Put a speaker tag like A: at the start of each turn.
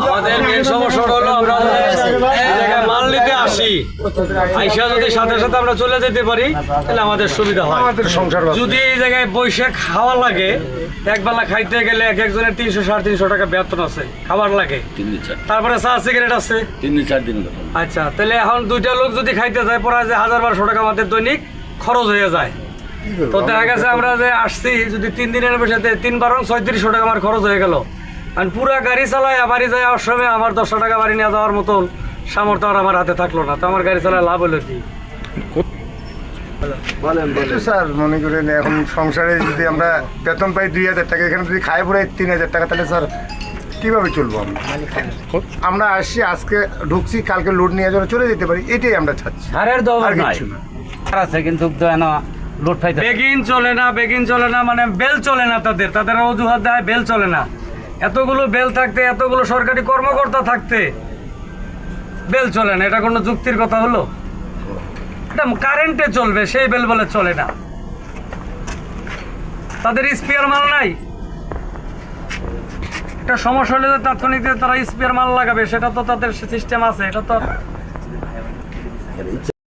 A: আমাদের মেন সমস্যাটা হলো আমরা জায়গায় মাল নিতে আসি, আইসা যদি সাথে সাথে আমরা চলে যেতে পারি তাহলে আমাদের সুবিধা হয়। যদি এই জায়গায় বৈশাখ খাওয়া লাগে, একবেলা খাইতে গেলে এক একজনের 300-350 টাকা বেতন আছে, খাবার লাগে, তারপরে চা সিগারেট আছে
B: 3-4 দিন।
A: আচ্ছা, তাহলে এখন দুইটা লোক যদি খাইতে যায় পরে যে 1000-1200 টাকা আমাদের দৈনিক খরচ হয়ে যায়। তো দেখা গেছে আমরা যে আসছি যদি 3 দিনের বসে 3-12-3600 টাকা আমার খরচ হয়ে গেল। আর পুরা গাড়ি চালায় বাড়ি যায় আসার সময় আমার 10 টাকা বাড়ি নিয়ে যাওয়ার মতন সামর্থ্য আর আমার হাতে থাকলো না। তো আমার গাড়ি চালায় লাভ হলো কি?
C: স্যার মনে করেন এখন সংসারে যদি আমরা বেতন পাই 2000 টাকা, এখানে যদি খাই পড়ে 3000 টাকা, তাহলে স্যার কিভাবে চলবো আমরা? আমরা আসছি, আজকে ঢুকছি, কালকে লোড নিয়ে যেন চলে যেতে পারি, এটাই আমরা চাচ্ছি।
D: সারের
C: আর
D: দরকার নাই
C: কিছু না।
D: আছে কিন্তু লোড পাইতে
A: বেগিন চলে না, মানে বেল চলে না, তাদের অজুহাত দেয় বেল চলে না। এতগুলো বেল থাকতে, এতগুলো সরকারি কর্মকর্তা থাকতে বেল চলে না, এটা কোনো যুক্তির কথা হলো? এটা কারেন্টে চলবে, সেই বেল বলে চলে না। তাদের স্পেয়ার মাল নাই, একটা সমস্যা হলে তাৎক্ষণিক তারা স্পেয়ার মাল লাগাবে, সেটা তো তাদের সিস্টেম আছে, এটা তো